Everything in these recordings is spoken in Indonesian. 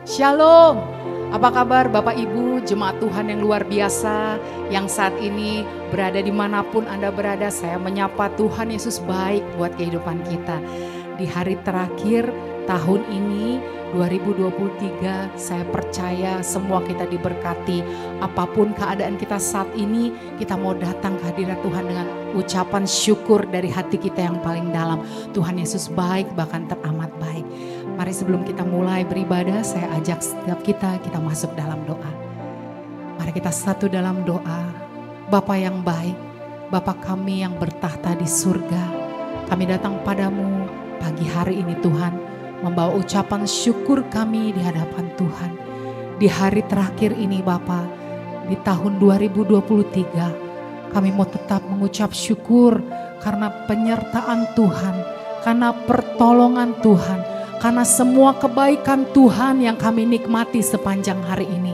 Shalom. Apa kabar Bapak Ibu, jemaat Tuhan yang luar biasa, yang saat ini berada dimanapun Anda berada, saya menyapa Tuhan Yesus baik buat kehidupan kita. Di hari terakhir tahun ini 2023, saya percaya semua kita diberkati. Apapun keadaan kita saat ini, kita mau datang ke hadirat Tuhan dengan ucapan syukur dari hati kita yang paling dalam. Tuhan Yesus baik, bahkan teramat baik. Mari sebelum kita mulai beribadah, saya ajak setiap kita masuk dalam doa. Mari kita satu dalam doa. Bapa yang baik, Bapa kami yang bertahta di surga, kami datang padamu pagi hari ini Tuhan, membawa ucapan syukur kami di hadapan Tuhan. Di hari terakhir ini Bapa, di tahun 2023, kami mau tetap mengucap syukur karena penyertaan Tuhan, karena pertolongan Tuhan, karena semua kebaikan Tuhan yang kami nikmati sepanjang hari ini.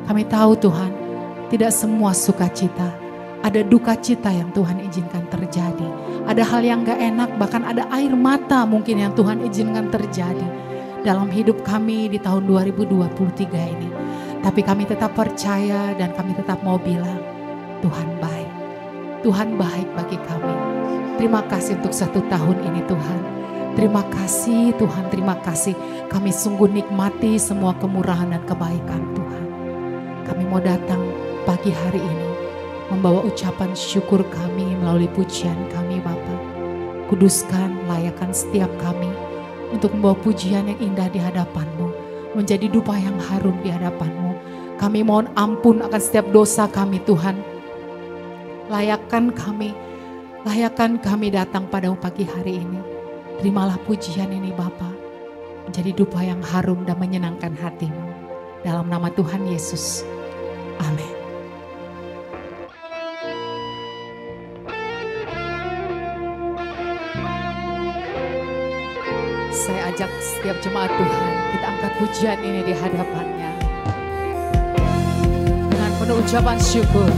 Kami tahu Tuhan, tidak semua sukacita, ada duka cita yang Tuhan izinkan terjadi. Ada hal yang gak enak, bahkan ada air mata mungkin yang Tuhan izinkan terjadi dalam hidup kami di tahun 2023 ini. Tapi kami tetap percaya dan kami tetap mau bilang, Tuhan baik. Tuhan baik bagi kami. Terima kasih untuk 1 tahun ini Tuhan. Terima kasih Tuhan, terima kasih. Kami sungguh nikmati semua kemurahan dan kebaikan Tuhan. Kami mau datang pagi hari ini membawa ucapan syukur kami melalui pujian kami Bapa. Kuduskan, layakkan setiap kami untuk membawa pujian yang indah di hadapan-Mu, menjadi dupa yang harum di hadapan-Mu. Kami mohon ampun akan setiap dosa kami Tuhan. Layakkan kami datang pada pagi hari ini. Terimalah pujian ini Bapa, menjadi dupa yang harum dan menyenangkan hati-Mu. Dalam nama Tuhan Yesus, amin. Saya ajak setiap jemaat Tuhan, kita angkat pujian ini di hadapannya dengan penuh ucapan syukur.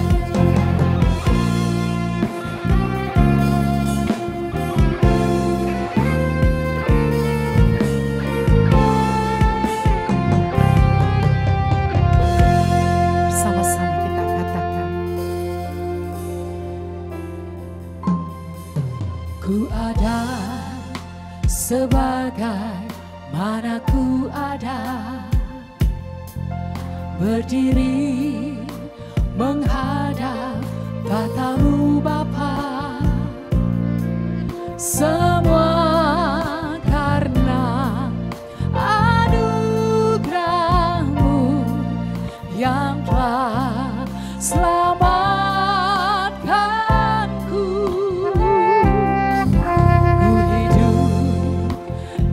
Sebagai mana ku ada, berdiri menghadap tatamu Bapa, semua karena anugerah-Mu yang telah selamatkanku.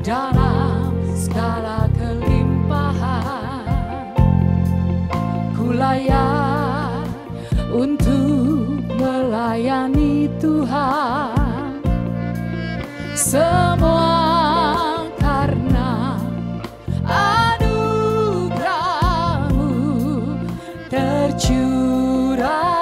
Dalam segala kelimpahan, ku layak untuk melayani Tuhan. Semua karena anugerah-Mu tercurah.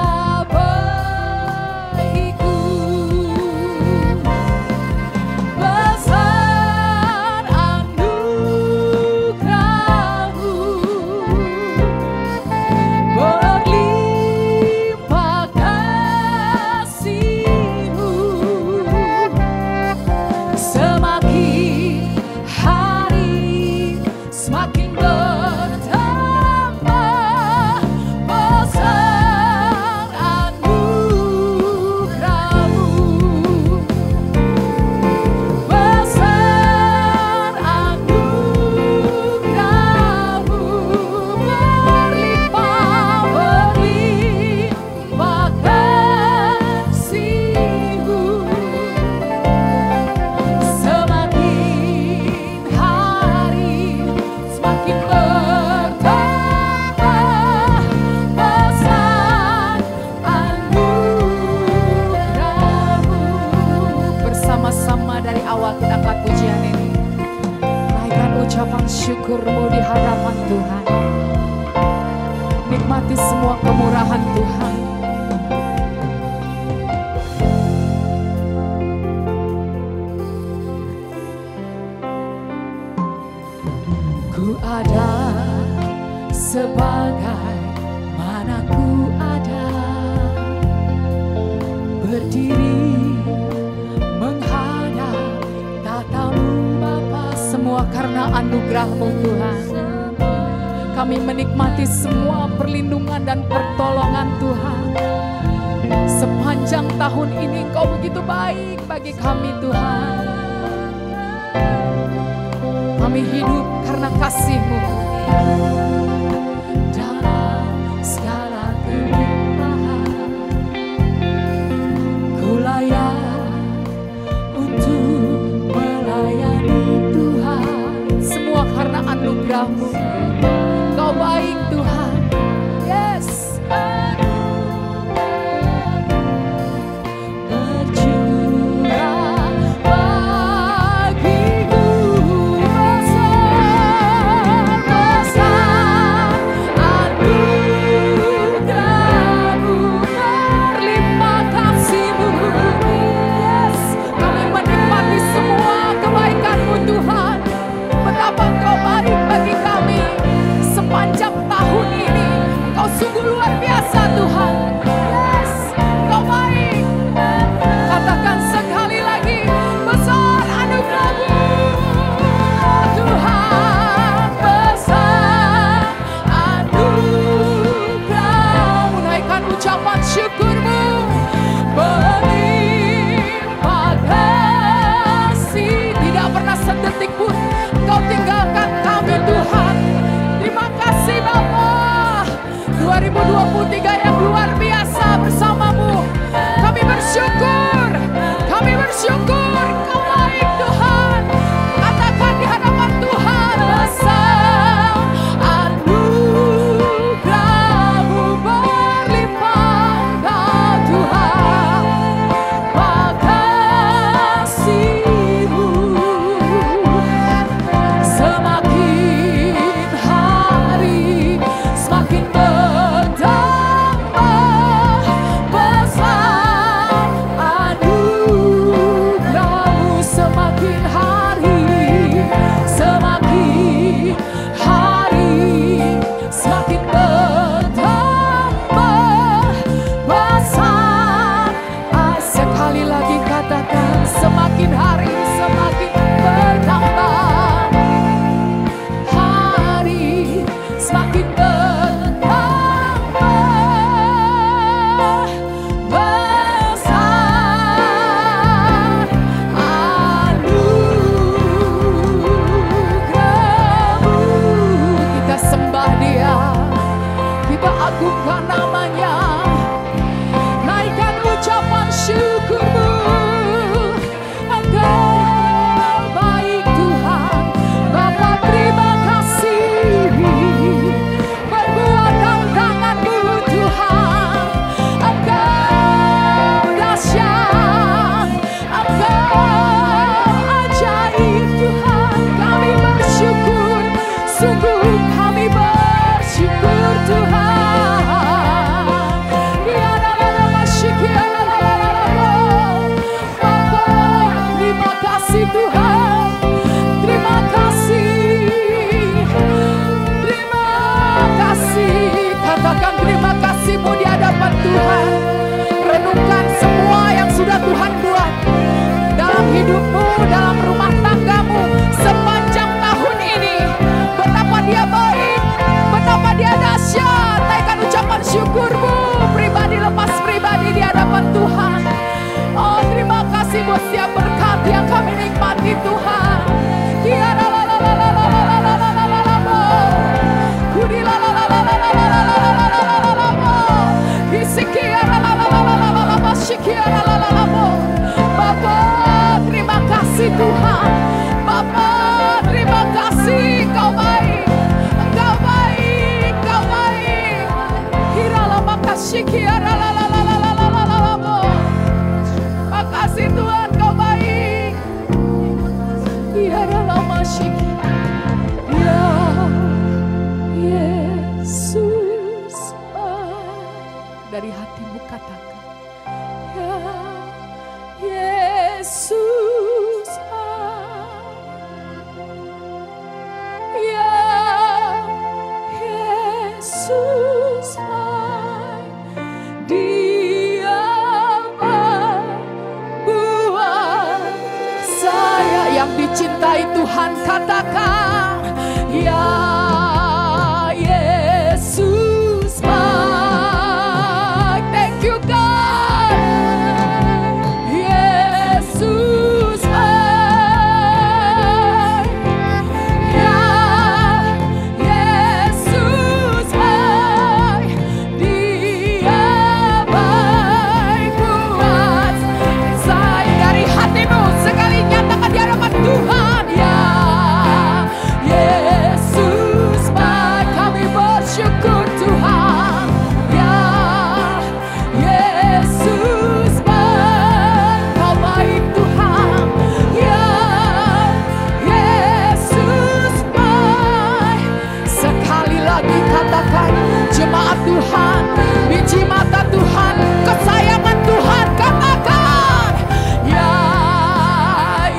Syukur-Mu di hadapan Tuhan. Nikmati semua kemurahan Tuhan. Ku ada, sebagai mana ku ada, berdiri menghadap tatamu Bapa. Semua karena anugerah-Mu Tuhan. Kami menikmati semua perlindungan dan pertolongan Tuhan. Sepanjang tahun ini Engkau begitu baik bagi kami Tuhan. Kami hidup karena kasih-Mu. Dalam segala kelimpahan, ku layak untuk melayani Tuhan. Semua karena anugerah-Mu. Kau baik Tuhan. Yes. Berjuang bagimu, besar-besar anugerah-Mu, berlimpah kasih-Mu. Yes. Kami menikmati semua kebaikan-Mu Tuhan. Betapa Engkau baik bagi kami. Sepanjang tahun ini Kau sungguh luar biasa Tuhan. Yes, Kau baik. Katakan sekali lagi, besar anugerah-Mu Tuhan, besar anugerah-Mu. Naikkan ucapan syukur-Mu, berlimpah kasih. Tidak pernah sedetik pun Kau tinggalkan kami Tuhan. Terima kasih Bapa. 2023 yang luar biasa bersama-Mu. Kami bersyukur. Kami bersyukur. Kau baik Tuhan. Katakan di hadapan Tuhan, besar anugerah-Mu, berlimpah Tuhan kasih-Mu. Semakin hari semakin bertambah, besar anugerah-Mu. Semakin hari semakin bertambah, besar. Sekali lagi katakan, semakin hari semakin bertambah, hari semakin bertambah, besar anugerah-Mu. Kita sembah Dia, kita agungkan namanya, naikkan ucapan syukur-Mu. Engkau baik Tuhan, Bapa, terima kasih. Perbuatan tangan-Mu Tuhan, Engkau dahsyat, Engkau ajaib Tuhan. Kami bersyukur, sungguh kami bersyukur Tuhan. Bapa, terima kasih Tuhan. Terima kasih. Terima kasih. Katakan terima kasih-Mu di hadapan Tuhan. Renungkan semua yang sudah Tuhan buat dalam hidup-Mu, dalam rumah tangga-Mu sepanjang tahun ini. Betapa Dia baik, betapa Dia dahsyat. Naikkan ucapan syukur-Mu, pribadi lepas pribadi di hadapan Tuhan. Oh, terima kasih buat setiap berkat yang kami nikmati Tuhan. Bapa, terima kasih Tuhan. Bapa, terima kasih. Kau baik, Engkau baik, Kau baik. Makasih Tuhan, Kau baik. Ya Yesus, dari hatimu katakan, ya Yesus, ya puji mata Tuhan, kesayangan Tuhan, katakan ya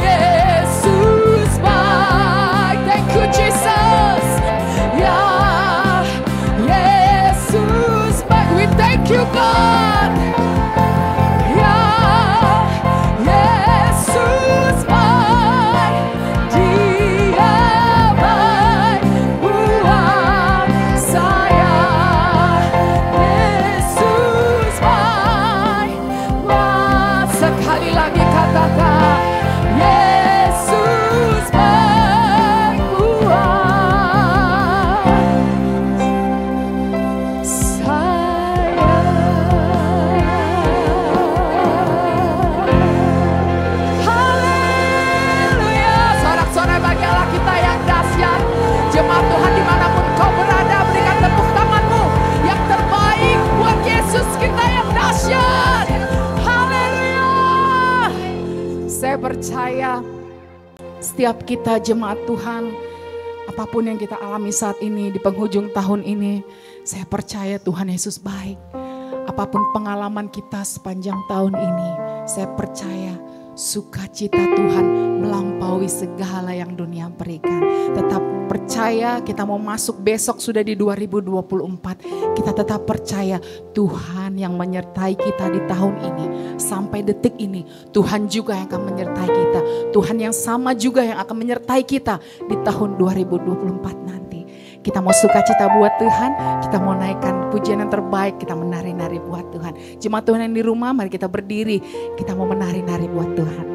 Yesus baik. Thank you Jesus. Ya Yesus baik. We thank you God. Ya Yesus baik. Dia baik buat saya. Yesus baik. Wah, sekali lagi katakan Yesus baik buat saya. Haleluya. Sorak-sorai bagi Allah kita yang dahsyat. Jemaat Tuhan dimanapun kau berada, berikan tepuk tanganmu yang terbaik buat Yesus kita yang dahsyat. Haleluya. Saya percaya setiap kita jemaat Tuhan, apapun yang kita alami saat ini di penghujung tahun ini, saya percaya Tuhan Yesus baik. Apapun pengalaman kita sepanjang tahun ini, saya percaya sukacita Tuhan melampaui segala yang dunia berikan. Tetap percaya, kita mau masuk besok sudah di 2024. Kita tetap percaya Tuhan yang menyertai kita di tahun ini. Sampai detik ini Tuhan juga yang akan menyertai kita. Tuhan yang sama juga yang akan menyertai kita di tahun 2024 nanti. Kita mau sukacita buat Tuhan, kita mau naikkan pujian yang terbaik, kita menari-nari buat Tuhan. Jemaat Tuhan yang di rumah, mari kita berdiri, kita mau menari-nari buat Tuhan.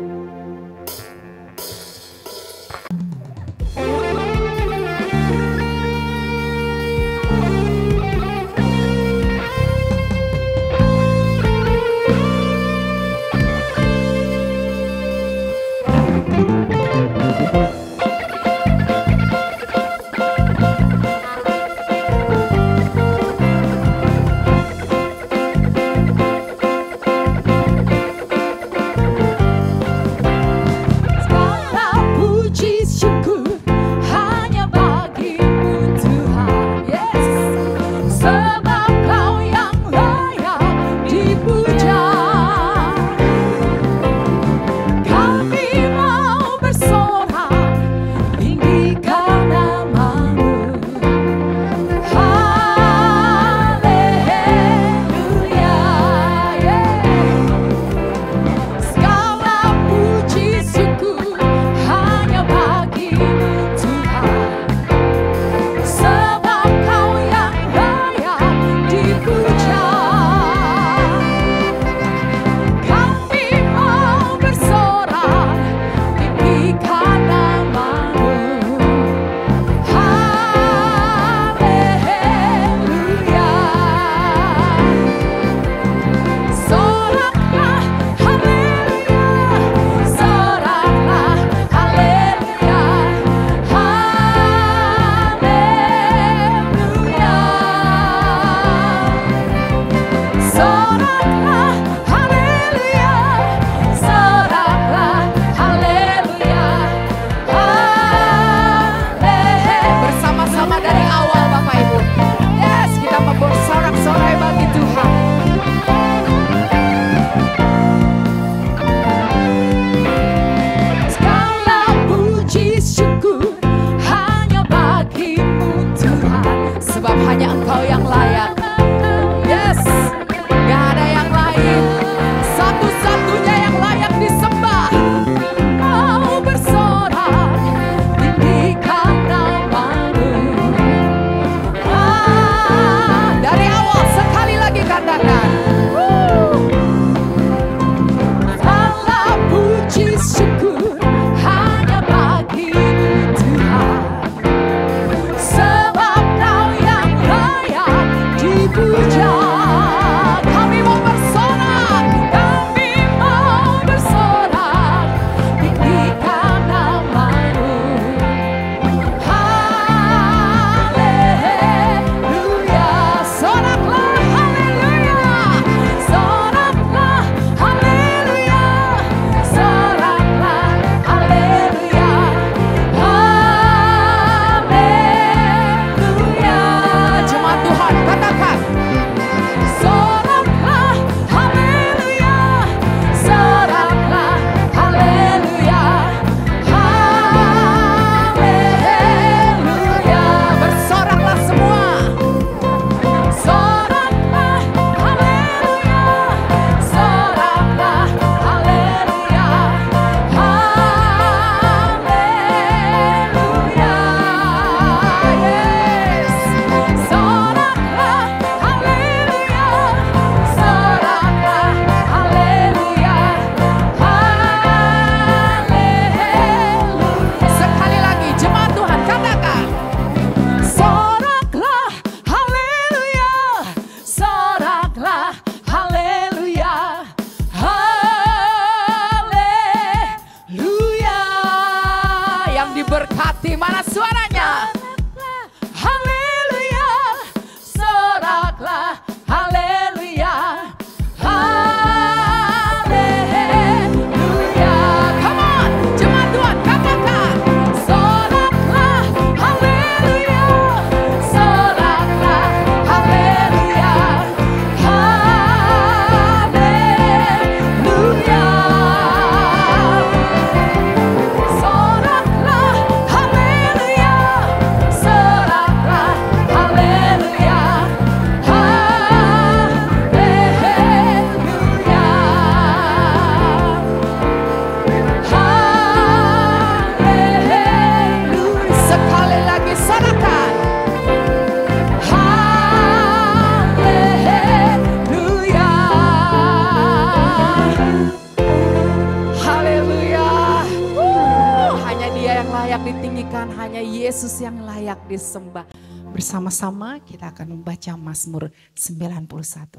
Yesus yang layak disembah. Bersama-sama kita akan membaca Mazmur 91.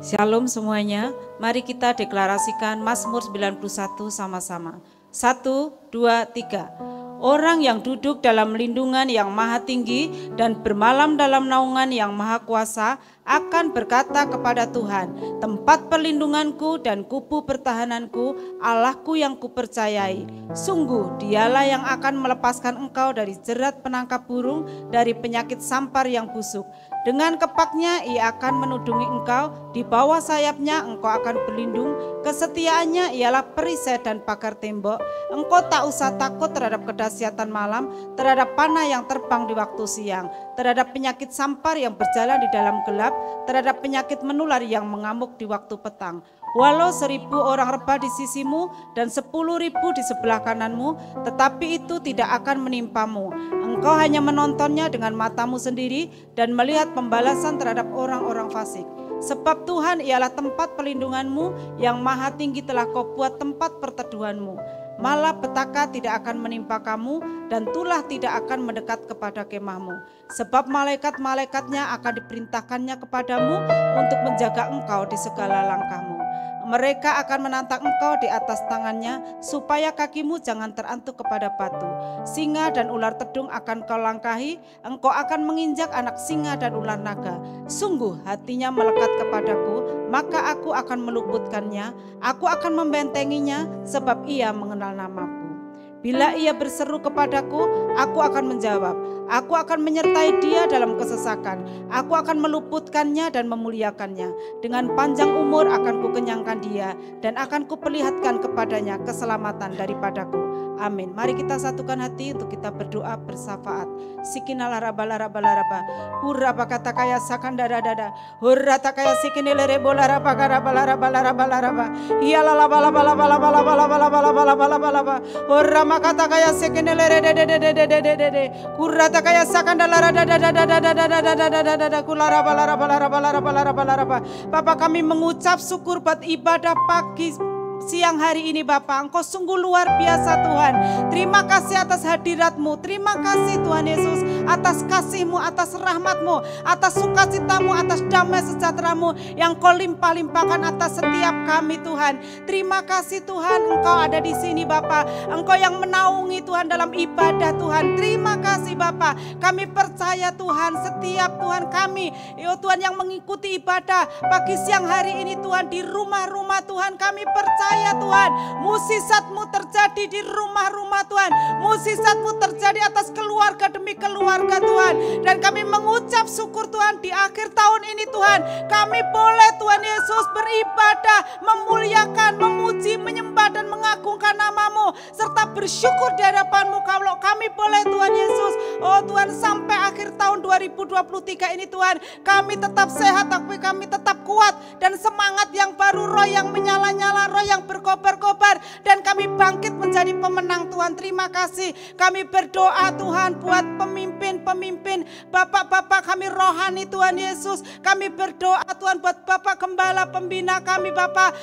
Shalom semuanya, mari kita deklarasikan Mazmur 91 sama-sama. 1, 2, 3. Orang yang duduk dalam lindungan yang maha tinggi dan bermalam dalam naungan yang maha kuasa akan berkata kepada Tuhan, tempat perlindunganku dan kubu pertahananku, Allahku yang kupercayai. Sungguh dialah yang akan melepaskan engkau dari jerat penangkap burung, dari penyakit sampar yang busuk. Dengan kepaknya ia akan menudungi engkau, di bawah sayapnya engkau akan berlindung. Kesetiaannya ialah perisai dan pagar tembok. Engkau tak usah takut terhadap kedahsyatan malam, terhadap panah yang terbang di waktu siang, terhadap penyakit sampar yang berjalan di dalam gelap, terhadap penyakit menular yang mengamuk di waktu petang. Walau 1000 orang rebah di sisimu dan 10.000 di sebelah kananmu, tetapi itu tidak akan menimpamu. Engkau hanya menontonnya dengan matamu sendiri dan melihat pembalasan terhadap orang-orang fasik. Sebab Tuhan ialah tempat perlindunganmu, yang maha tinggi telah kau buat tempat perteduhanmu. Malapetaka tidak akan menimpa kamu, dan tulah tidak akan mendekat kepada kemahmu. Sebab malaikat-malaikatnya akan diperintahkannya kepadamu untuk menjaga engkau di segala langkahmu. Mereka akan menantang engkau di atas tangannya, supaya kakimu jangan terantuk kepada batu. Singa dan ular tedung akan kau langkahi, engkau akan menginjak anak singa dan ular naga. Sungguh hatinya melekat kepadaku, maka aku akan meluputkannya, aku akan membentenginya, sebab ia mengenal namaku. Bila ia berseru kepadaku, aku akan menjawab. Aku akan menyertai dia dalam kesesakan. Aku akan meluputkannya dan memuliakannya. Dengan panjang umur akan kukenyangkan dia, dan akan kuperlihatkan kepadanya keselamatan daripadaku. Amin. Mari kita satukan hati untuk kita berdoa bersafaat. Sikinalaraba-laraba-laraba. Hurraba kata kaya sakandara-dada. Hurrata kaya sikinilere-bolaraba-garaba-laraba-laraba-laraba. Iyalalabalabalabalabalabalabalabalabalabalaba. Hurrama kata kaya sikinilere-de-de-de-de-de-de-de-de. Hurrata kaya sakandalara-da-da-da-da-da-da-da-da-da-da-da. Kularaba-laraba-laraba-laraba-laraba. Bapak, kami mengucap syukur buat ibadah pagi siang hari ini Bapak, Engkau sungguh luar biasa Tuhan. Terima kasih atas hadirat-Mu, terima kasih Tuhan Yesus atas kasih-Mu, atas rahmat-Mu, atas sukacita-Mu, atas damai sejahtera-Mu yang Kau limpah-limpahkan atas setiap kami Tuhan. Terima kasih Tuhan, Engkau ada di sini Bapak, Engkau yang menaungi Tuhan dalam ibadah Tuhan. Terima kasih Bapak, kami percaya Tuhan setiap Tuhan kami, ya Tuhan yang mengikuti ibadah pagi siang hari ini Tuhan di rumah-rumah Tuhan, kami percaya Tuhan, mukjizat-Mu terjadi di rumah-rumah Tuhan, mukjizat-Mu terjadi atas keluarga demi keluarga Tuhan. Dan kami mengucap syukur Tuhan di akhir tahun ini Tuhan, kami boleh Tuhan Yesus beribadah, memuliakan, memuji, menyembah dan mengagungkan nama-Mu, serta bersyukur di hadapan-Mu. Kalau kami boleh Tuhan Yesus, oh Tuhan, sampai akhir tahun 2023 ini Tuhan, kami tetap sehat, tapi kami tetap kuat dan semangat yang baru, roh yang menyala-nyala, roh yang berkobar-kobar, dan kami bangkit menjadi pemenang Tuhan. Terima kasih. Kami berdoa Tuhan buat pemimpin-pemimpin, bapak-bapak kami rohani Tuhan Yesus. Kami berdoa Tuhan buat Bapak Gembala pembina kami, Bapak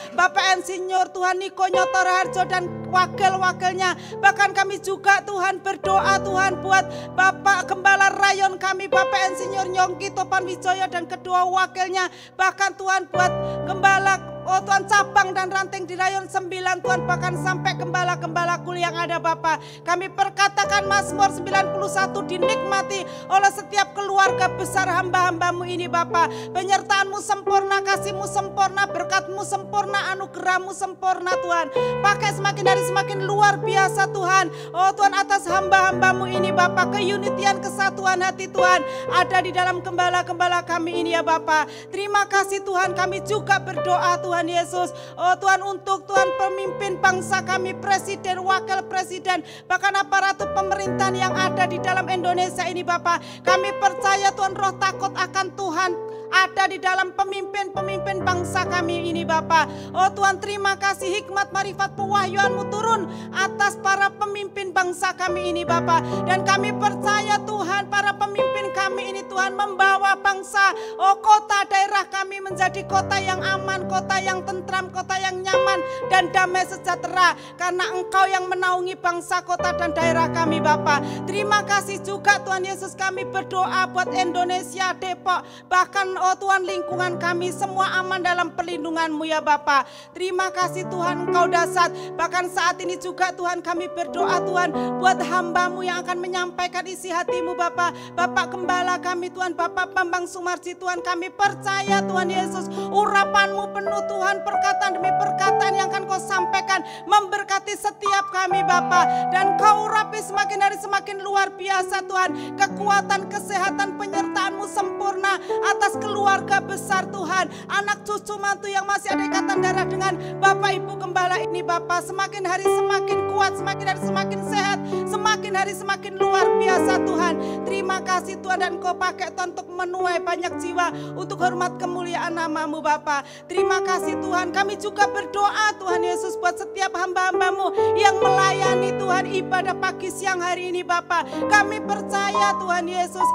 Insinyur Tuhan Niko Nyoto Raharjo dan wakil-wakilnya. Bahkan kami juga Tuhan berdoa Tuhan buat Bapak Gembala Rayon kami, Bapak Insinyur Nyongki Topan Wijoyo dan kedua wakilnya. Bahkan Tuhan buat Gembala, oh Tuhan, cabang dan ranting di Rayon 9 Tuhan, bahkan sampai gembala-gembala kul yang ada Bapak. Kami perkatakan Mazmur 91 dinikmati oleh setiap keluarga besar hamba-hamba-Mu ini Bapak. Penyertaan-Mu sempurna, kasih-Mu sempurna, berkat-Mu sempurna, anugerah-Mu sempurna Tuhan. Pakai semakin hari semakin luar biasa Tuhan. Oh Tuhan, atas hamba-hamba-Mu ini Bapak, keunitian, kesatuan hati Tuhan ada di dalam gembala-gembala kami ini ya Bapak. Terima kasih Tuhan, kami juga berdoa Tuhan Yesus, oh Tuhan, untuk Tuhan pemimpin bangsa kami, presiden, wakil presiden, bahkan aparatur pemerintahan yang ada di dalam Indonesia ini Bapak. Kami percaya Tuhan, roh takut akan Tuhan ada di dalam pemimpin-pemimpin bangsa kami ini Bapa. Oh Tuhan, terima kasih hikmat, marifat, pewahyuan-Mu turun atas para pemimpin bangsa kami ini Bapa. Dan kami percaya Tuhan, para pemimpin kami ini Tuhan membawa bangsa, kota daerah kami menjadi kota yang aman, kota yang tentram, kota yang nyaman dan damai sejahtera. Karena Engkau yang menaungi bangsa, kota dan daerah kami Bapa. Terima kasih juga Tuhan Yesus, kami berdoa buat Indonesia, Depok, bahkan Tuhan lingkungan kami semua aman dalam perlindungan-Mu ya Bapa. Terima kasih Tuhan, Engkau dahsyat. Bahkan saat ini juga Tuhan kami berdoa Tuhan buat hamba-Mu yang akan menyampaikan isi hati-Mu Bapa. Bapak Gembala kami Tuhan, Bapak Bambang Sumarji Tuhan, kami percaya Tuhan Yesus, urapan-Mu penuh Tuhan, perkataan demi perkataan yang akan Kau sampaikan memberkati setiap kami Bapa. Dan Kau urapi semakin hari semakin luar biasa Tuhan, kekuatan, kesehatan, penyertaan-Mu sempurna atas keluarga besar Tuhan, anak cucu mantu yang masih ada ikatan darah dengan Bapak Ibu Gembala ini Bapa. Semakin hari semakin kuat, semakin hari semakin sehat, semakin hari semakin luar biasa Tuhan. Terima kasih Tuhan, dan Kau pakai Tuhan untuk menuai banyak jiwa untuk hormat kemuliaan nama-Mu Bapa. Terima kasih Tuhan, kami juga berdoa Tuhan Yesus buat setiap hamba-hamba-Mu yang melayani Tuhan ibadah pagi siang hari ini Bapa. Kami percaya Tuhan Yesus,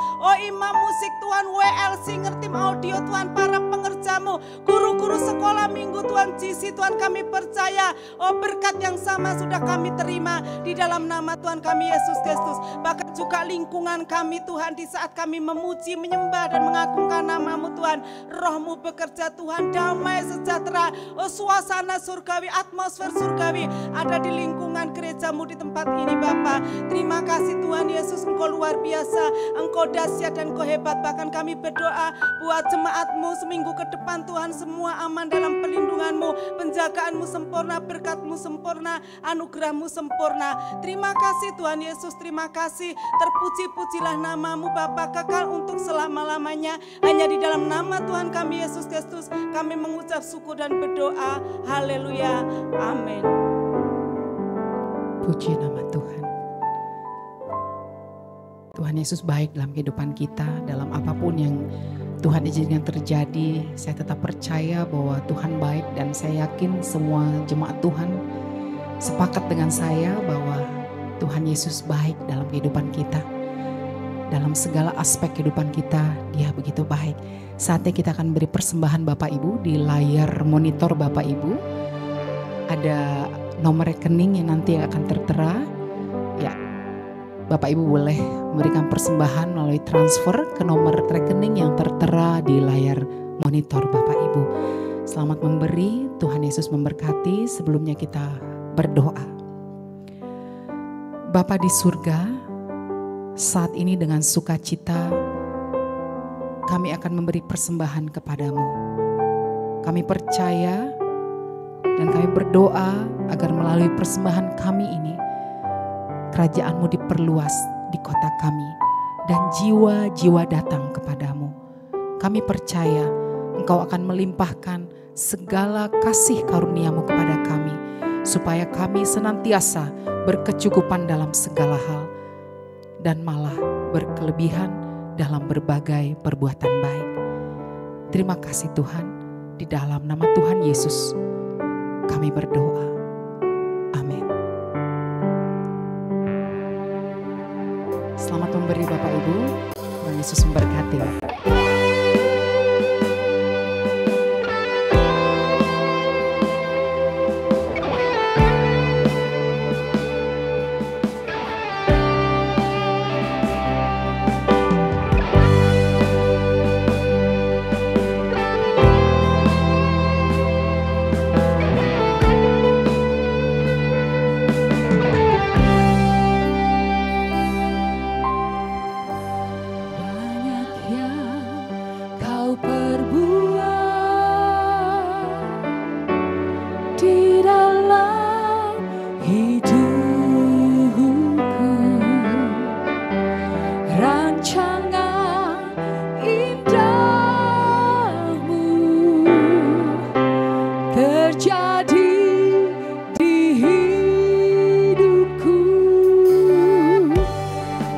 imam musik Tuhan, WL Singer, tim audio Tuhan, para pengerja-Mu, guru-guru sekolah minggu Tuhan, GC Tuhan, kami percaya berkat yang sama sudah kami terima di dalam nama Tuhan kami Yesus Kristus. Bahkan juga lingkungan kami Tuhan, di saat kami memuji, menyembah dan mengagungkan nama-Mu Tuhan, Roh-Mu bekerja Tuhan, damai sejahtera, suasana surgawi, atmosfer surgawi ada di lingkungan gereja-Mu di tempat ini Bapa. Terima kasih Tuhan Yesus, Engkau luar biasa, Engkau dahsyat dan Engkau hebat. Bahkan kami berdoa buat jemaat-Mu seminggu ke depan Tuhan, semua aman dalam perlindungan-Mu, penjagaan-Mu sempurna, berkat-Mu sempurna, anugerah-Mu sempurna. Terima kasih Tuhan Yesus, terima kasih. Terpuji-pujilah nama-Mu Bapa, kekal untuk selama-lamanya. Hanya di dalam nama Tuhan kami Yesus Kristus kami mengucap syukur dan berdoa. Haleluya, amin. Puji nama Tuhan. Tuhan Yesus baik dalam kehidupan kita, dalam apapun yang Tuhan izinkan terjadi. Saya tetap percaya bahwa Tuhan baik, dan saya yakin semua jemaat Tuhan sepakat dengan saya bahwa Tuhan Yesus baik dalam kehidupan kita. Dalam segala aspek kehidupan kita, Dia begitu baik. Saatnya kita akan beri persembahan Bapak Ibu. Di layar monitor Bapak Ibu ada nomor rekening yang nanti akan tertera. Ya, Bapak Ibu boleh memberikan persembahan melalui transfer ke nomor rekening yang tertera di layar monitor Bapak Ibu. Selamat memberi, Tuhan Yesus memberkati. Sebelumnya kita berdoa. Bapa di surga, saat ini dengan sukacita kami akan memberi persembahan kepadamu. Kami percaya dan kami berdoa agar melalui persembahan kami ini, kerajaan-Mu diperluas di kota kami dan jiwa-jiwa datang kepadamu. Kami percaya Engkau akan melimpahkan segala kasih karunia-Mu kepada kami, supaya kami senantiasa berkecukupan dalam segala hal dan malah berkelebihan dalam berbagai perbuatan baik. Terima kasih Tuhan, di dalam nama Tuhan Yesus kami berdoa. Amin. Selamat memberi Bapak Ibu, Tuhan Yesus memberkati.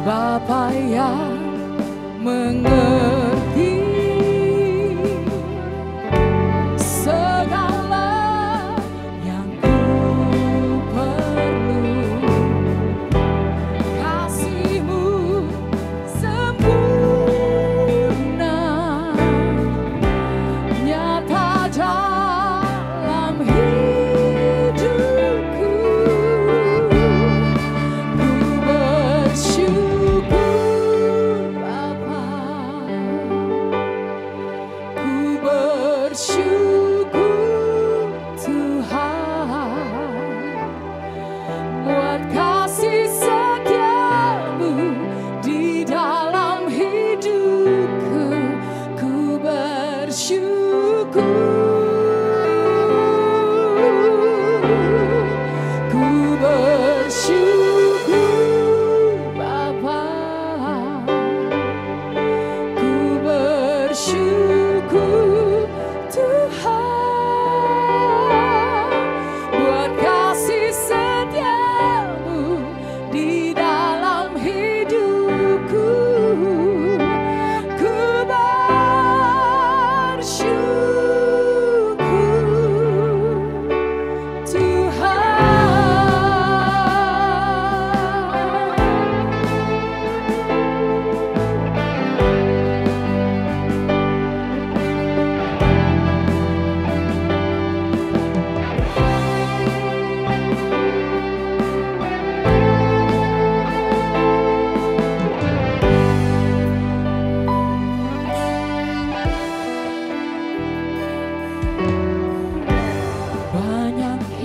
Bapa yang mengerti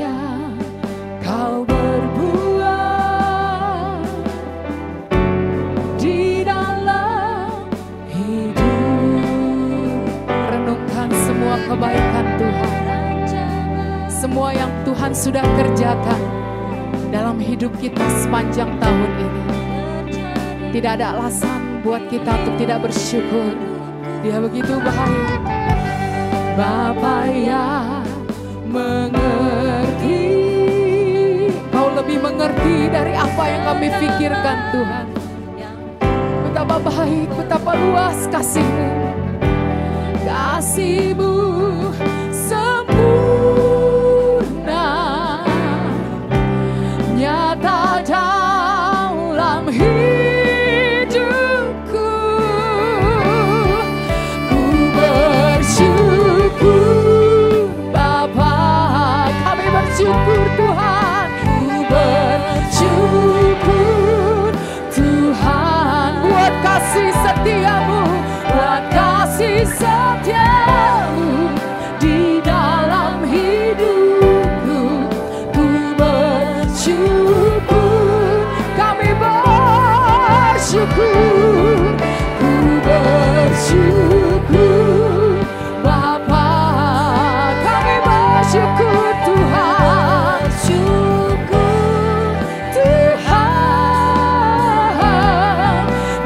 yang Kau berbuat di dalam hidup. Renungkan semua kebaikan Tuhan, semua yang Tuhan sudah kerjakan dalam hidup kita sepanjang tahun ini. Tidak ada alasan buat kita untuk tidak bersyukur. Dia begitu baik. Bapa yang mengerti, Kau lebih mengerti dari apa yang kami pikirkan Tuhan. Betapa baik, betapa luas kasih-Mu. kasih-Mu sempurna, nyata dalam hidupku. Ku bersyukur Bapa, kami bersyukur Tuhan. Ku bersyukur Tuhan buat kasih setia-Mu, buat kasih setia-Mu di dalam hidupku. Ku bersyukur, kami bersyukur. Ku bersyukur Bapa, kami bersyukur Tuhan. Syukur Tuhan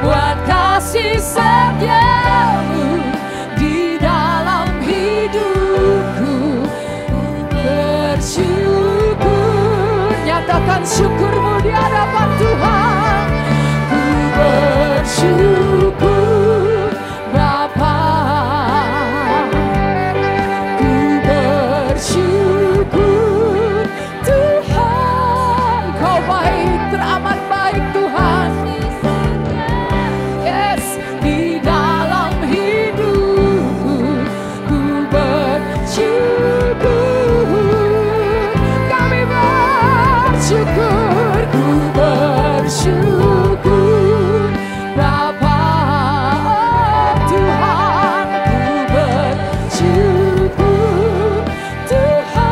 buat kasih setia-Mu di dalam hidupku. Bersyukur, nyatakan syukur-Mu di hadapan Tuhan. Ku bersyukur Bapa, ku bersyukur Tuhan. Kau baik, teramat baik Tuhan. Yes, di dalam hidupku ku bersyukur. Kami bersyukur, ku bersyukur Bapa, oh Tuhan. Ku bersyukur Tuhan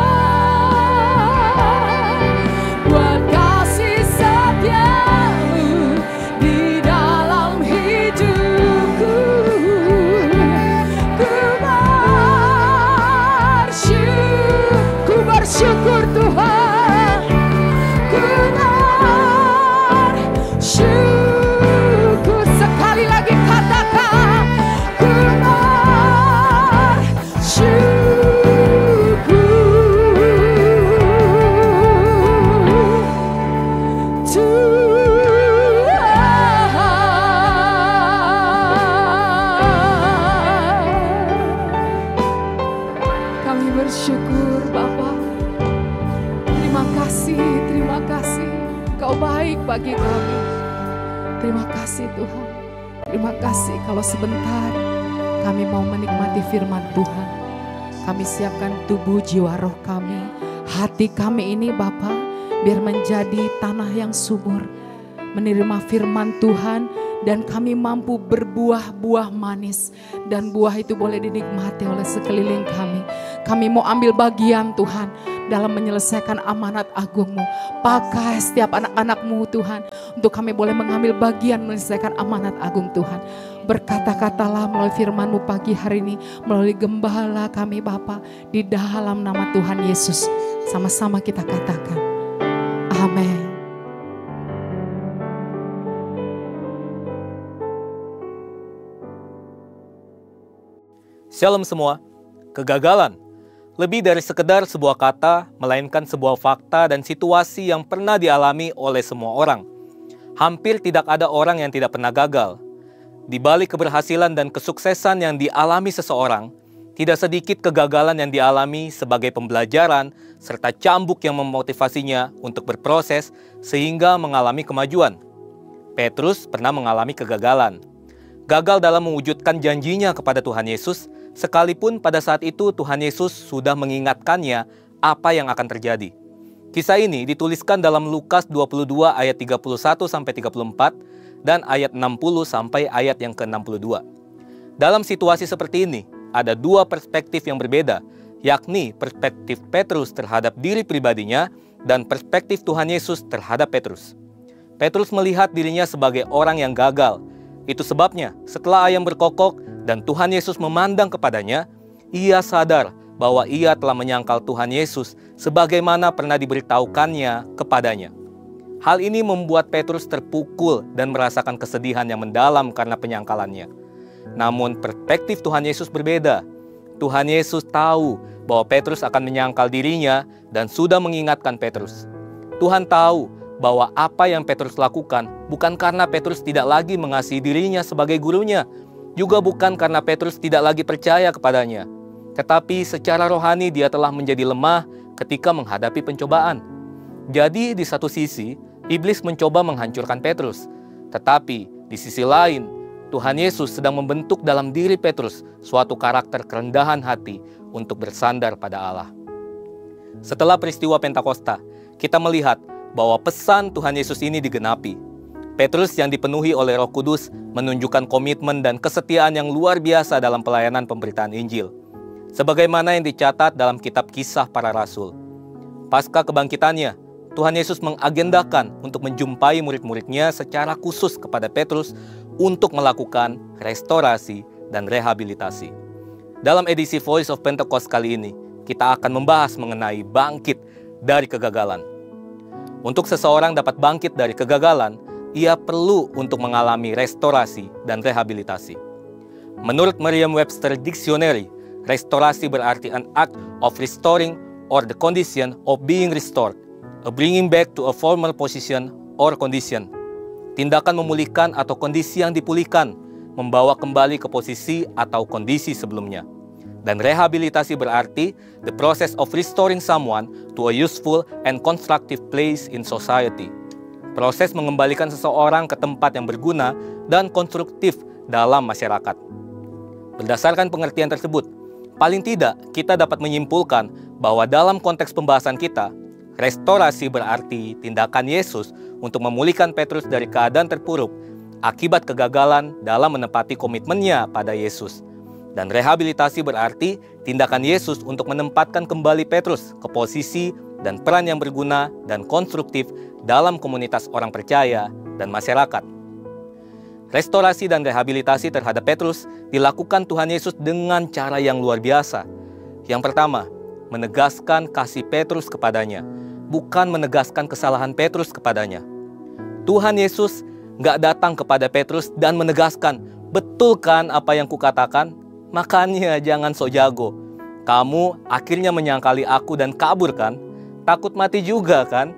buat kasih setia-Mu di dalam hidupku. Ku bersyukur Tuhan. Ku bersyukur, sekali lagi katakan. Ku bersyukur Tuhan. Kami bersyukur Bapa. Terima kasih. Kau baik bagi kami. Terima kasih Tuhan. Terima kasih kalau sebentar kami mau menikmati firman Tuhan. Kami siapkan tubuh, jiwa, roh kami, hati kami ini Bapa, biar menjadi tanah yang subur, menerima firman Tuhan, dan kami mampu berbuah-buah manis, dan buah itu boleh dinikmati oleh sekeliling kami. Kami mau ambil bagian Tuhan dalam menyelesaikan amanat agung-Mu. Pakai setiap anak-anak-Mu Tuhan, untuk kami boleh mengambil bagian menyelesaikan amanat agung Tuhan. Berkata-katalah melalui firman-Mu pagi hari ini, melalui gembala kami Bapa, di dalam nama Tuhan Yesus. Sama-sama kita katakan, amin. Shalom semua. Kegagalan lebih dari sekedar sebuah kata, melainkan sebuah fakta dan situasi yang pernah dialami oleh semua orang. Hampir tidak ada orang yang tidak pernah gagal. Di balik keberhasilan dan kesuksesan yang dialami seseorang, tidak sedikit kegagalan yang dialami sebagai pembelajaran serta cambuk yang memotivasinya untuk berproses sehingga mengalami kemajuan. Petrus pernah mengalami kegagalan. Gagal dalam mewujudkan janjinya kepada Tuhan Yesus, sekalipun pada saat itu Tuhan Yesus sudah mengingatkannya apa yang akan terjadi. Kisah ini dituliskan dalam Lukas 22 ayat 31-34 dan ayat 60 sampai ayat yang ke-62. Dalam situasi seperti ini, ada dua perspektif yang berbeda yakni perspektif Petrus terhadap diri pribadinya dan perspektif Tuhan Yesus terhadap Petrus. Petrus melihat dirinya sebagai orang yang gagal. Itu sebabnya setelah ayam berkokok dan Tuhan Yesus memandang kepadanya, ia sadar bahwa ia telah menyangkal Tuhan Yesus sebagaimana pernah diberitahukannya kepadanya. Hal ini membuat Petrus terpukul dan merasakan kesedihan yang mendalam karena penyangkalannya. Namun perspektif Tuhan Yesus berbeda. Tuhan Yesus tahu bahwa Petrus akan menyangkal dirinya dan sudah mengingatkan Petrus. Tuhan tahu bahwa apa yang Petrus lakukan bukan karena Petrus tidak lagi mengasihi dirinya sebagai gurunya, juga bukan karena Petrus tidak lagi percaya kepadanya, tetapi secara rohani dia telah menjadi lemah ketika menghadapi pencobaan. Jadi di satu sisi, iblis mencoba menghancurkan Petrus, tetapi di sisi lain, Tuhan Yesus sedang membentuk dalam diri Petrus suatu karakter kerendahan hati untuk bersandar pada Allah. Setelah peristiwa Pentakosta, kita melihat bahwa pesan Tuhan Yesus ini digenapi. Petrus yang dipenuhi oleh Roh Kudus menunjukkan komitmen dan kesetiaan yang luar biasa dalam pelayanan pemberitaan Injil, sebagaimana yang dicatat dalam kitab Kisah Para Rasul. Pasca kebangkitannya, Tuhan Yesus mengagendakan untuk menjumpai murid-muridnya secara khusus kepada Petrus untuk melakukan restorasi dan rehabilitasi. Dalam edisi Voice of Pentecost kali ini, kita akan membahas mengenai bangkit dari kegagalan. Untuk seseorang dapat bangkit dari kegagalan, ia perlu untuk mengalami restorasi dan rehabilitasi. Menurut Merriam-Webster Dictionary, restorasi berarti an act of restoring or the condition of being restored, a bringing back to a former position or condition. Tindakan memulihkan atau kondisi yang dipulihkan, membawa kembali ke posisi atau kondisi sebelumnya. Dan rehabilitasi berarti the process of restoring someone to a useful and constructive place in society. Proses mengembalikan seseorang ke tempat yang berguna dan konstruktif dalam masyarakat. Berdasarkan pengertian tersebut, paling tidak kita dapat menyimpulkan bahwa dalam konteks pembahasan kita, restorasi berarti tindakan Yesus untuk memulihkan Petrus dari keadaan terpuruk akibat kegagalan dalam menepati komitmennya pada Yesus. Dan rehabilitasi berarti tindakan Yesus untuk menempatkan kembali Petrus ke posisi dan peran yang berguna dan konstruktif dalam komunitas orang percaya dan masyarakat. Restorasi dan rehabilitasi terhadap Petrus dilakukan Tuhan Yesus dengan cara yang luar biasa. Yang pertama, menegaskan kasih Petrus kepadanya, bukan menegaskan kesalahan Petrus kepadanya. Tuhan Yesus nggak datang kepada Petrus dan menegaskan, betul kan apa yang kukatakan? Makanya jangan sok jago. Kamu akhirnya menyangkali aku dan kabur kan? Takut mati juga kan?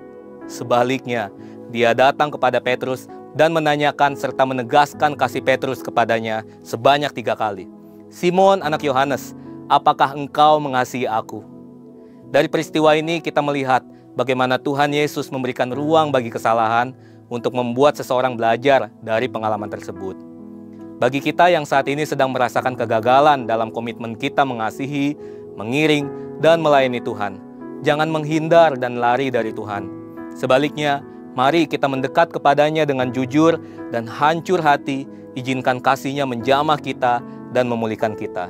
Sebaliknya, dia datang kepada Petrus dan menanyakan serta menegaskan kasih Petrus kepadanya sebanyak 3 kali. Simon anak Yohanes, apakah engkau mengasihi aku? Dari peristiwa ini kita melihat bagaimana Tuhan Yesus memberikan ruang bagi kesalahan untuk membuat seseorang belajar dari pengalaman tersebut. Bagi kita yang saat ini sedang merasakan kegagalan dalam komitmen kita mengasihi, mengiring, dan melayani Tuhan, jangan menghindar dan lari dari Tuhan. Sebaliknya, mari kita mendekat kepadanya dengan jujur dan hancur hati, izinkan kasih-Nya menjamah kita dan memulihkan kita.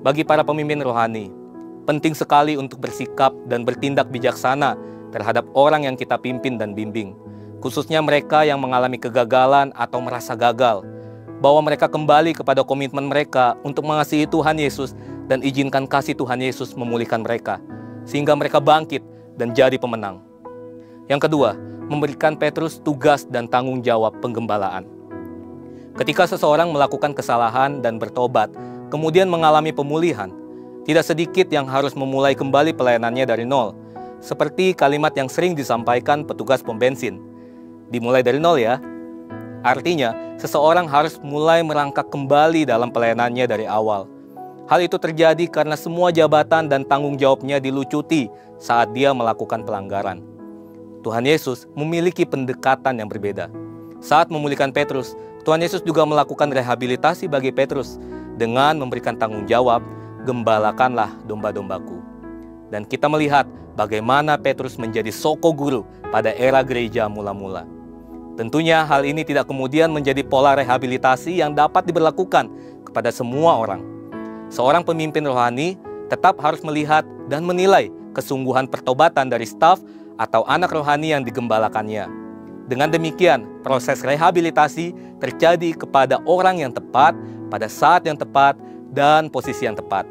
Bagi para pemimpin rohani, penting sekali untuk bersikap dan bertindak bijaksana terhadap orang yang kita pimpin dan bimbing, khususnya mereka yang mengalami kegagalan atau merasa gagal, bahwa mereka kembali kepada komitmen mereka untuk mengasihi Tuhan Yesus dan izinkan kasih Tuhan Yesus memulihkan mereka, sehingga mereka bangkit dan jadi pemenang. Yang kedua, memberikan Petrus tugas dan tanggung jawab penggembalaan. Ketika seseorang melakukan kesalahan dan bertobat, kemudian mengalami pemulihan, tidak sedikit yang harus memulai kembali pelayanannya dari nol, seperti kalimat yang sering disampaikan petugas pom bensin. Dimulai dari nol ya. Artinya, seseorang harus mulai merangkak kembali dalam pelayanannya dari awal. Hal itu terjadi karena semua jabatan dan tanggung jawabnya dilucuti saat dia melakukan pelanggaran. Tuhan Yesus memiliki pendekatan yang berbeda. Saat memulihkan Petrus, Tuhan Yesus juga melakukan rehabilitasi bagi Petrus dengan memberikan tanggung jawab, gembalakanlah domba-dombaku. Dan kita melihat bagaimana Petrus menjadi soko guru pada era gereja mula-mula. Tentunya hal ini tidak kemudian menjadi pola rehabilitasi yang dapat diberlakukan kepada semua orang. Seorang pemimpin rohani tetap harus melihat dan menilai kesungguhan pertobatan dari staf atau anak rohani yang digembalakannya. Dengan demikian, proses rehabilitasi terjadi kepada orang yang tepat, pada saat yang tepat, dan posisi yang tepat.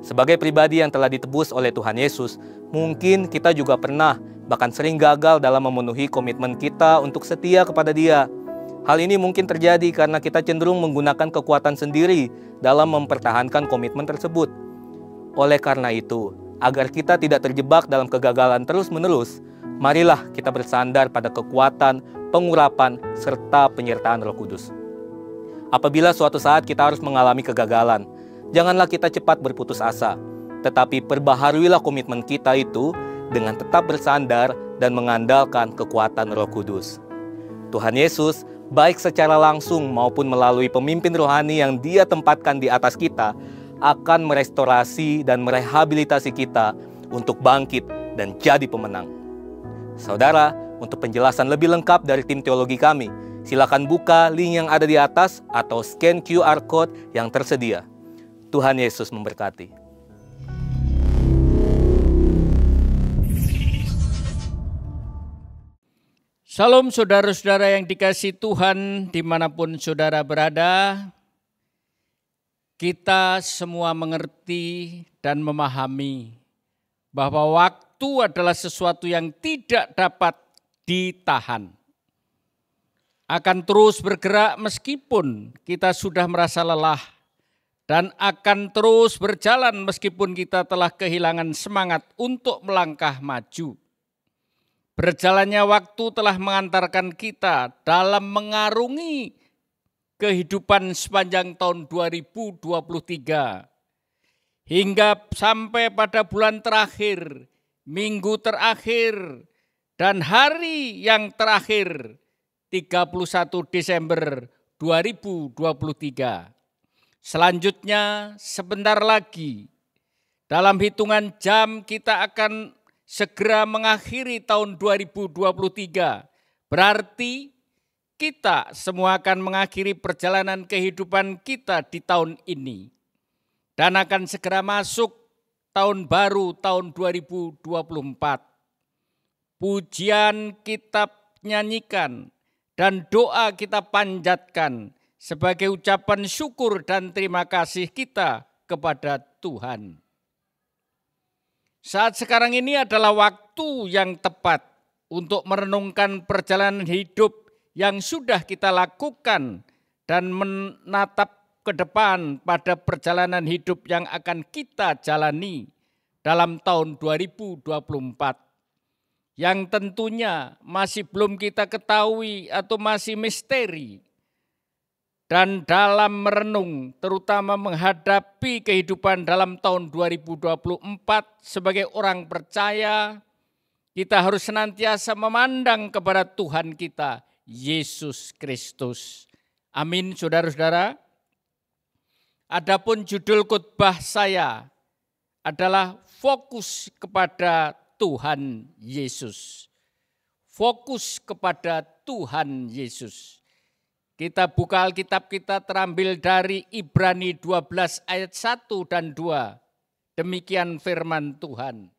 Sebagai pribadi yang telah ditebus oleh Tuhan Yesus, mungkin kita juga pernah, bahkan sering gagal dalam memenuhi komitmen kita untuk setia kepada Dia. Hal ini mungkin terjadi karena kita cenderung menggunakan kekuatan sendiri dalam mempertahankan komitmen tersebut. Oleh karena itu, agar kita tidak terjebak dalam kegagalan terus-menerus, marilah kita bersandar pada kekuatan, pengurapan, serta penyertaan Roh Kudus. Apabila suatu saat kita harus mengalami kegagalan, janganlah kita cepat berputus asa, tetapi perbaharuilah komitmen kita itu dengan tetap bersandar dan mengandalkan kekuatan Roh Kudus. Tuhan Yesus, baik secara langsung maupun melalui pemimpin rohani yang Dia tempatkan di atas kita, akan merestorasi dan merehabilitasi kita untuk bangkit dan jadi pemenang. Saudara, untuk penjelasan lebih lengkap dari tim teologi kami, silakan buka link yang ada di atas atau scan QR Code yang tersedia. Tuhan Yesus memberkati. Salam saudara-saudara yang dikasihi Tuhan dimanapun saudara berada. Kita semua mengerti dan memahami bahwa waktu adalah sesuatu yang tidak dapat ditahan. Akan terus bergerak meskipun kita sudah merasa lelah dan akan terus berjalan meskipun kita telah kehilangan semangat untuk melangkah maju. Berjalannya waktu telah mengantarkan kita dalam mengarungi kehidupan sepanjang tahun 2023 hingga sampai pada bulan terakhir, minggu terakhir, dan hari yang terakhir 31 Desember 2023. Selanjutnya sebentar lagi dalam hitungan jam kita akan segera mengakhiri tahun 2023. Berarti kita semua akan mengakhiri perjalanan kehidupan kita di tahun ini. Dan akan segera masuk tahun baru, tahun 2024. Pujian kita nyanyikan dan doa kita panjatkan sebagai ucapan syukur dan terima kasih kita kepada Tuhan. Saat sekarang ini adalah waktu yang tepat untuk merenungkan perjalanan hidup yang sudah kita lakukan dan menatap ke depan pada perjalanan hidup yang akan kita jalani dalam tahun 2024. Yang tentunya masih belum kita ketahui atau masih misteri. Dan dalam merenung, terutama menghadapi kehidupan dalam tahun 2024 sebagai orang percaya, kita harus senantiasa memandang kepada Tuhan kita, Yesus Kristus. Amin, saudara-saudara. Adapun judul khotbah saya adalah fokus kepada Tuhan Yesus. Fokus kepada Tuhan Yesus. Kita buka Alkitab kita terambil dari Ibrani 12 ayat 1 dan 2. Demikian firman Tuhan.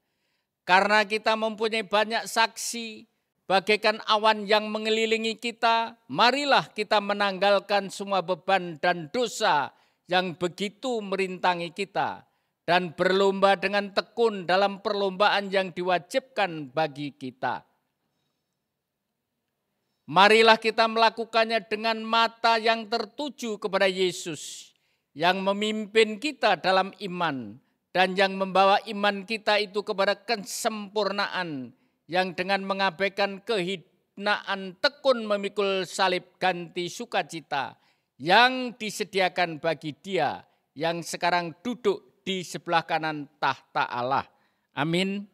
Karena kita mempunyai banyak saksi, bagaikan awan yang mengelilingi kita, marilah kita menanggalkan semua beban dan dosa yang begitu merintangi kita, dan berlomba dengan tekun dalam perlombaan yang diwajibkan bagi kita. Marilah kita melakukannya dengan mata yang tertuju kepada Yesus, yang memimpin kita dalam iman, dan yang membawa iman kita itu kepada kesempurnaan, yang dengan mengabaikan kehinaan tekun memikul salib ganti sukacita yang disediakan bagi Dia yang sekarang duduk di sebelah kanan tahta Allah. Amin.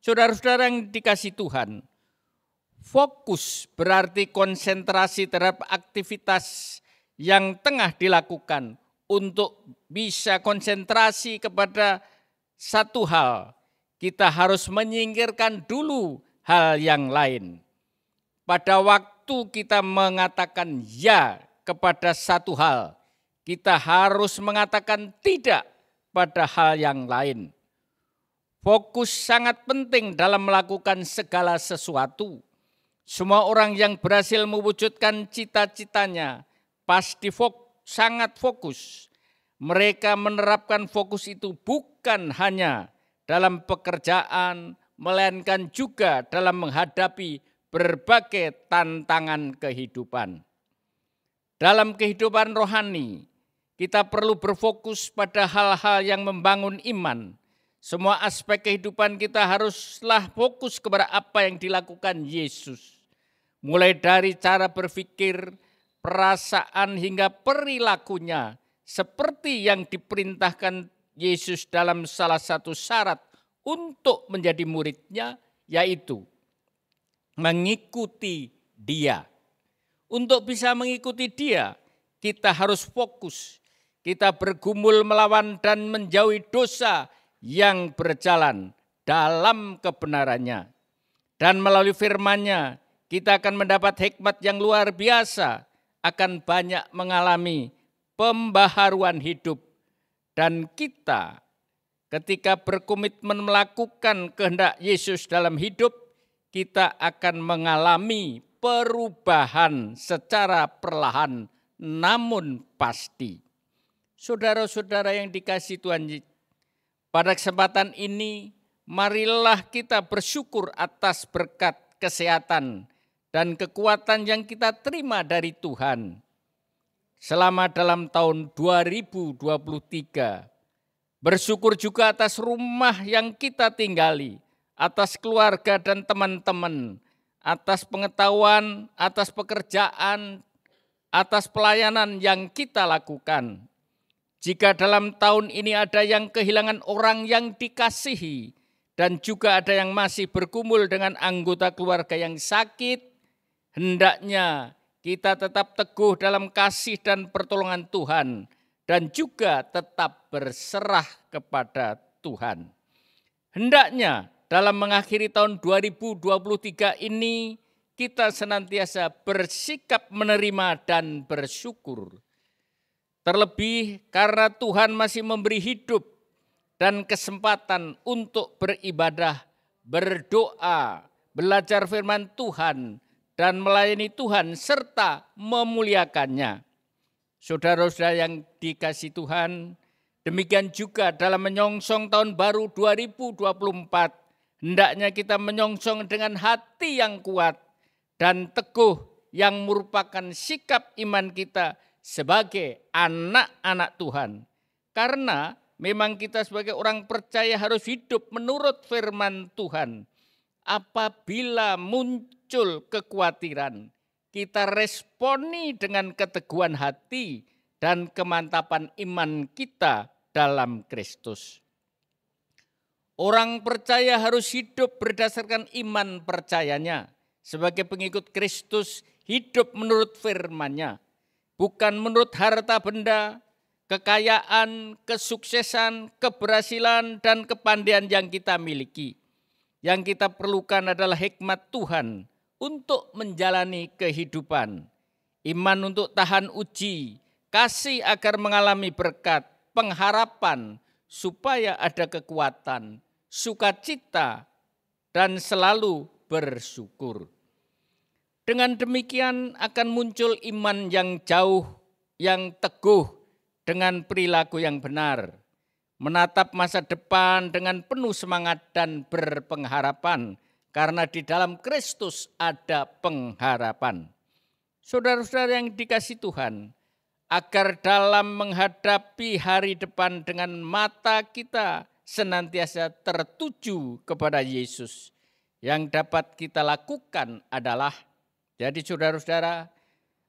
Saudara-saudara yang dikasihi Tuhan, fokus berarti konsentrasi terhadap aktivitas yang tengah dilakukan untuk bisa konsentrasi kepada satu hal. Kita harus menyingkirkan dulu hal yang lain. Pada waktu kita mengatakan ya kepada satu hal, kita harus mengatakan tidak pada hal yang lain. Fokus sangat penting dalam melakukan segala sesuatu. Semua orang yang berhasil mewujudkan cita-citanya pasti sangat fokus. Mereka menerapkan fokus itu bukan hanya dalam pekerjaan, melainkan juga dalam menghadapi berbagai tantangan kehidupan. Dalam kehidupan rohani, kita perlu berfokus pada hal-hal yang membangun iman. Semua aspek kehidupan kita haruslah fokus kepada apa yang dilakukan Yesus. Mulai dari cara berpikir, perasaan hingga perilakunya. Seperti yang diperintahkan Yesus dalam salah satu syarat untuk menjadi muridnya, yaitu mengikuti Dia. Untuk bisa mengikuti Dia, kita harus fokus. Kita bergumul melawan dan menjauhi dosa yang berjalan dalam kebenarannya. Dan melalui firman-Nya, kita akan mendapat hikmat yang luar biasa, akan banyak mengalami pembaharuan hidup. Dan kita ketika berkomitmen melakukan kehendak Yesus dalam hidup, kita akan mengalami perubahan secara perlahan namun pasti. Saudara-saudara yang dikasihi Tuhan, pada kesempatan ini marilah kita bersyukur atas berkat kesehatan dan kekuatan yang kita terima dari Tuhan. Selama dalam tahun 2023, bersyukur juga atas rumah yang kita tinggali, atas keluarga dan teman-teman, atas pengetahuan, atas pekerjaan, atas pelayanan yang kita lakukan. Jika dalam tahun ini ada yang kehilangan orang yang dikasihi, dan juga ada yang masih bergumul dengan anggota keluarga yang sakit, hendaknya kita tetap teguh dalam kasih dan pertolongan Tuhan, dan juga tetap berserah kepada Tuhan. Hendaknya dalam mengakhiri tahun 2023 ini, kita senantiasa bersikap menerima dan bersyukur. Terlebih karena Tuhan masih memberi hidup dan kesempatan untuk beribadah, berdoa, belajar firman Tuhan, dan melayani Tuhan serta memuliakannya. Saudara-saudara yang dikasihi Tuhan, demikian juga dalam menyongsong tahun baru 2024, hendaknya kita menyongsong dengan hati yang kuat dan teguh yang merupakan sikap iman kita sebagai anak-anak Tuhan. Karena memang kita sebagai orang percaya harus hidup menurut firman Tuhan. Apabila muncul kekhawatiran, kita responi dengan keteguhan hati dan kemantapan iman kita dalam Kristus. Orang percaya harus hidup berdasarkan iman percayanya. Sebagai pengikut Kristus, hidup menurut firman-Nya. Bukan menurut harta benda, kekayaan, kesuksesan, keberhasilan, dan kepandaian yang kita miliki. Yang kita perlukan adalah hikmat Tuhan untuk menjalani kehidupan. Iman untuk tahan uji, kasih agar mengalami berkat, pengharapan supaya ada kekuatan, sukacita, dan selalu bersyukur. Dengan demikian akan muncul iman yang jauh, yang teguh dengan perilaku yang benar. Menatap masa depan dengan penuh semangat dan berpengharapan. Karena di dalam Kristus ada pengharapan. Saudara-saudara yang dikasihi Tuhan, agar dalam menghadapi hari depan dengan mata kita senantiasa tertuju kepada Yesus. Yang dapat kita lakukan adalah, jadi saudara-saudara,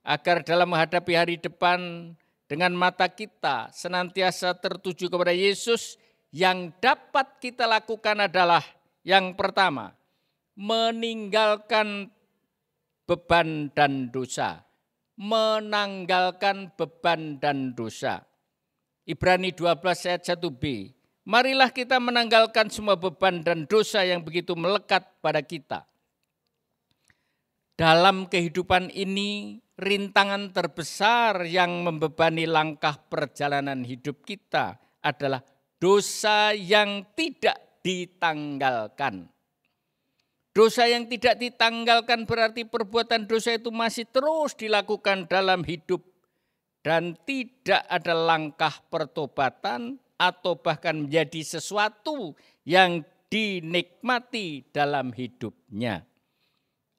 agar dalam menghadapi hari depan dengan mata kita senantiasa tertuju kepada Yesus, yang dapat kita lakukan adalah yang pertama, meninggalkan beban dan dosa. Menanggalkan beban dan dosa. Ibrani 12 ayat 1b. Marilah kita menanggalkan semua beban dan dosa yang begitu melekat pada kita. Dalam kehidupan ini, rintangan terbesar yang membebani langkah perjalanan hidup kita adalah dosa yang tidak ditanggalkan. Dosa yang tidak ditanggalkan berarti perbuatan dosa itu masih terus dilakukan dalam hidup dan tidak ada langkah pertobatan atau bahkan menjadi sesuatu yang dinikmati dalam hidupnya.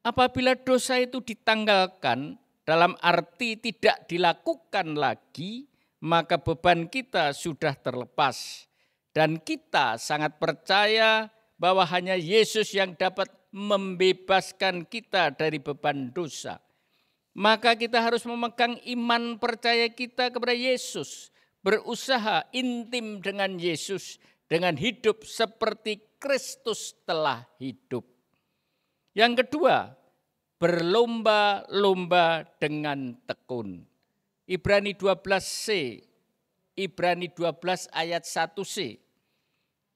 Apabila dosa itu ditanggalkan dalam arti tidak dilakukan lagi, maka beban kita sudah terlepas. Dan kita sangat percaya bahwa hanya Yesus yang dapat membebaskan kita dari beban dosa. Maka kita harus memegang iman percaya kita kepada Yesus, berusaha intim dengan Yesus, dengan hidup seperti Kristus telah hidup. Yang kedua, berlomba-lomba dengan tekun. Ibrani 12c, Ibrani 12 ayat 1c.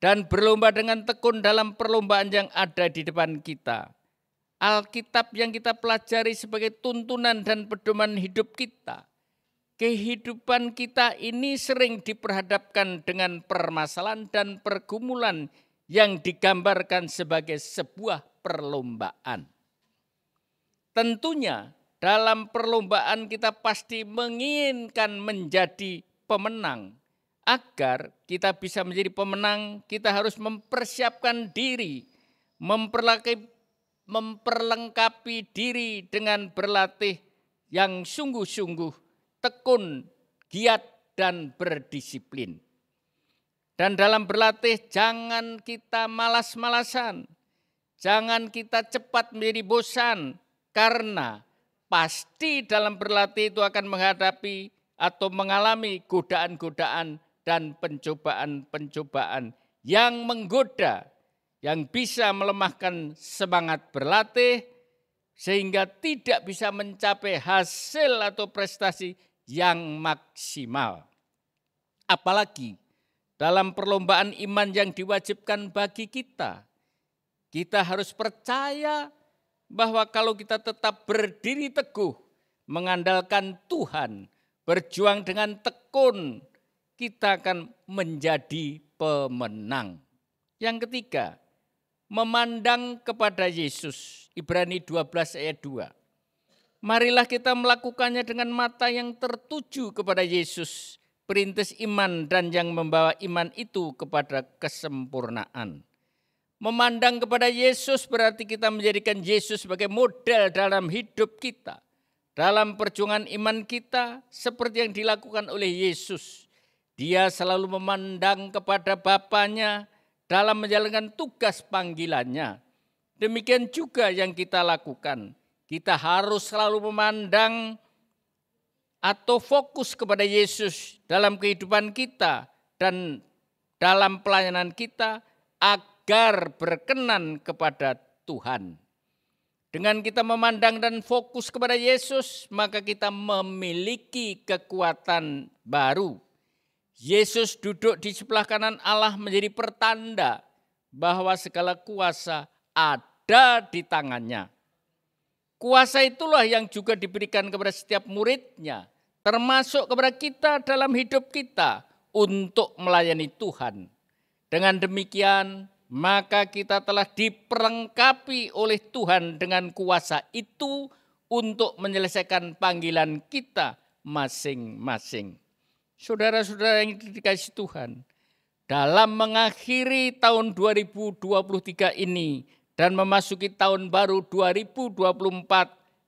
Dan berlomba dengan tekun dalam perlombaan yang ada di depan kita. Alkitab yang kita pelajari sebagai tuntunan dan pedoman hidup kita. Kehidupan kita ini sering diperhadapkan dengan permasalahan dan pergumulan yang digambarkan sebagai sebuah perlombaan. Tentunya dalam perlombaan kita pasti menginginkan menjadi pemenang. Agar kita bisa menjadi pemenang, kita harus mempersiapkan diri, memperlengkapi diri dengan berlatih yang sungguh-sungguh, tekun, giat, dan berdisiplin. Dan dalam berlatih jangan kita malas-malasan, jangan kita cepat menjadi bosan, karena pasti dalam berlatih itu akan menghadapi atau mengalami godaan-godaan dan pencobaan-pencobaan yang menggoda, yang bisa melemahkan semangat berlatih sehingga tidak bisa mencapai hasil atau prestasi yang maksimal. Apalagi dalam perlombaan iman yang diwajibkan bagi kita, kita harus percaya bahwa kalau kita tetap berdiri teguh, mengandalkan Tuhan, berjuang dengan tekun, kita akan menjadi pemenang. Yang ketiga, memandang kepada Yesus. Ibrani 12 ayat 2. Marilah kita melakukannya dengan mata yang tertuju kepada Yesus, perintis iman dan yang membawa iman itu kepada kesempurnaan. Memandang kepada Yesus berarti kita menjadikan Yesus sebagai model dalam hidup kita. Dalam perjuangan iman kita seperti yang dilakukan oleh Yesus. Dia selalu memandang kepada Bapanya dalam menjalankan tugas panggilannya. Demikian juga yang kita lakukan. Kita harus selalu memandang atau fokus kepada Yesus dalam kehidupan kita dan dalam pelayanan kita agar berkenan kepada Tuhan. Dengan kita memandang dan fokus kepada Yesus, maka kita memiliki kekuatan baru. Yesus duduk di sebelah kanan Allah menjadi pertanda bahwa segala kuasa ada di tangannya. Kuasa itulah yang juga diberikan kepada setiap muridnya, termasuk kepada kita dalam hidup kita untuk melayani Tuhan. Dengan demikian, maka kita telah diperlengkapi oleh Tuhan dengan kuasa itu untuk menyelesaikan panggilan kita masing-masing. Saudara-saudara yang dikasihi Tuhan, dalam mengakhiri tahun 2023 ini dan memasuki tahun baru 2024,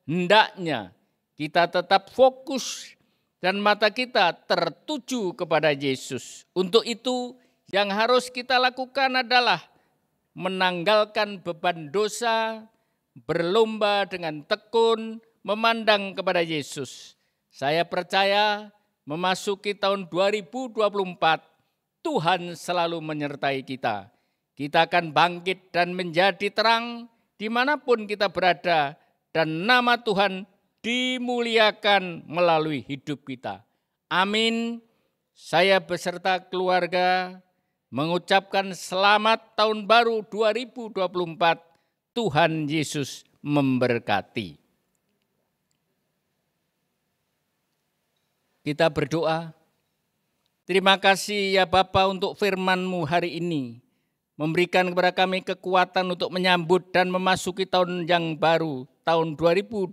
hendaknya kita tetap fokus dan mata kita tertuju kepada Yesus. Untuk itu, yang harus kita lakukan adalah menanggalkan beban dosa, berlomba dengan tekun, memandang kepada Yesus. Saya percaya memasuki tahun 2024, Tuhan selalu menyertai kita. Kita akan bangkit dan menjadi terang dimanapun kita berada, dan nama Tuhan dimuliakan melalui hidup kita. Amin. Saya beserta keluarga mengucapkan selamat tahun baru 2024. Tuhan Yesus memberkati. Kita berdoa. Terima kasih ya Bapa untuk firman-Mu hari ini. Memberikan kepada kami kekuatan untuk menyambut dan memasuki tahun yang baru, tahun 2024.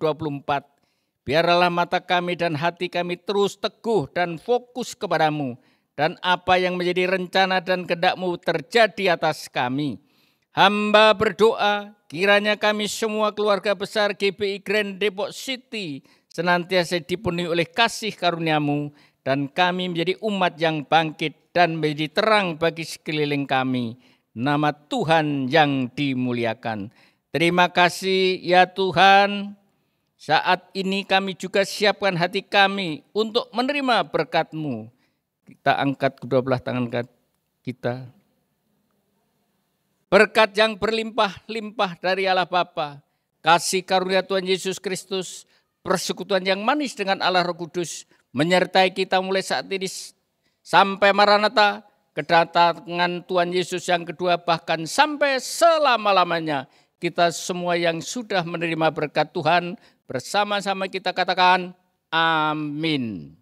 Biarlah mata kami dan hati kami terus teguh dan fokus kepadamu. Dan apa yang menjadi rencana dan kehendak-Mu terjadi atas kami. Hamba berdoa, kiranya kami semua keluarga besar GBI Grand Depok City senantiasa dipenuhi oleh kasih karunia-Mu. Dan kami menjadi umat yang bangkit dan menjadi terang bagi sekeliling kami. Nama Tuhan yang dimuliakan. Terima kasih ya Tuhan. Saat ini kami juga siapkan hati kami untuk menerima berkat-Mu. Kita angkat kedua belah tangan kita. Berkat yang berlimpah-limpah dari Allah Bapa, kasih karunia Tuhan Yesus Kristus, persekutuan yang manis dengan Allah Roh Kudus, menyertai kita mulai saat ini sampai Maranatha, kedatangan Tuhan Yesus yang kedua, bahkan sampai selama-lamanya. Kita semua yang sudah menerima berkat Tuhan, bersama-sama kita katakan amin.